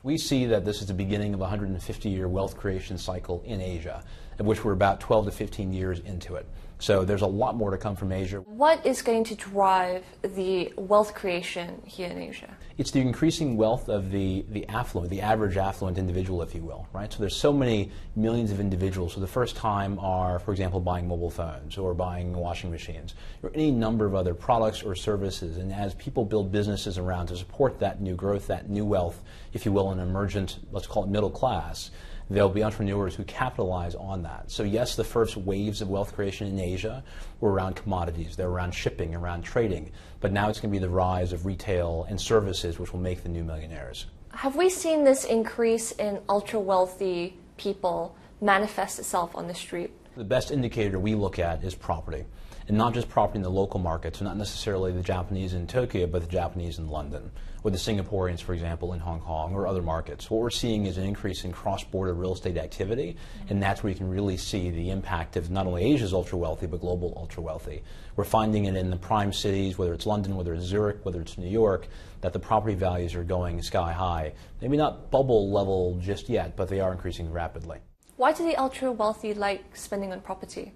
We see that this is the beginning of a 150-year wealth creation cycle in Asia, of which we're about 12 to 15 years into it. So there's a lot more to come from Asia. What is going to drive the wealth creation here in Asia? It's the increasing wealth of the affluent, the average affluent individual, if you will, right? So there's so many millions of individuals who the first time are, for example, buying mobile phones or buying washing machines or any number of other products or services. And as people build businesses around to support that new growth, that new wealth, if you will, an emergent, let's call it middle class, there'll be entrepreneurs who capitalize on that. So yes, the first waves of wealth creation in Asia were around commodities, they're around shipping, around trading, but now it's going to be the rise of retail and services which will make the new millionaires. Have we seen this increase in ultra-wealthy people manifest itself on the street? The best indicator we look at is property, and not just property in the local markets, not necessarily the Japanese in Tokyo, but the Japanese in London, or the Singaporeans, for example, in Hong Kong, or other markets. What we're seeing is an increase in cross-border real estate activity, and that's where you can really see the impact of not only Asia's ultra-wealthy, but global ultra-wealthy. We're finding it in the prime cities, whether it's London, whether it's Zurich, whether it's New York, that the property values are going sky high. Maybe not bubble level just yet, but they are increasing rapidly. Why do the ultra-wealthy like spending on property?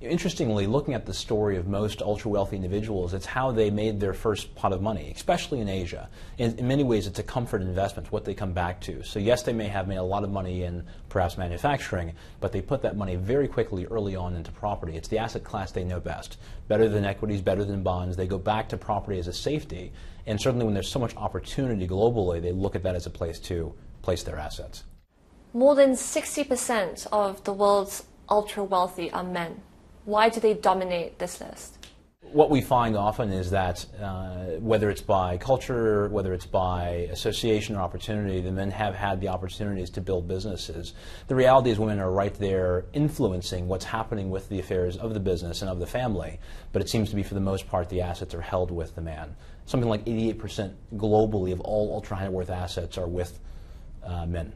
Interestingly, looking at the story of most ultra-wealthy individuals, it's how they made their first pot of money, especially in Asia. In many ways, it's a comfort investment, what they come back to. So yes, they may have made a lot of money in perhaps manufacturing, but they put that money very quickly early on into property. It's the asset class they know best. Better than equities, better than bonds. They go back to property as a safety, and certainly when there's so much opportunity globally, they look at that as a place to place their assets. More than 60% of the world's ultra-wealthy are men. Why do they dominate this list? What we find often is that whether it's by culture, whether it's by association or opportunity, the men have had the opportunities to build businesses. The reality is women are right there influencing what's happening with the affairs of the business and of the family, but it seems to be for the most part the assets are held with the man. Something like 88% globally of all ultra high net worth assets are with men.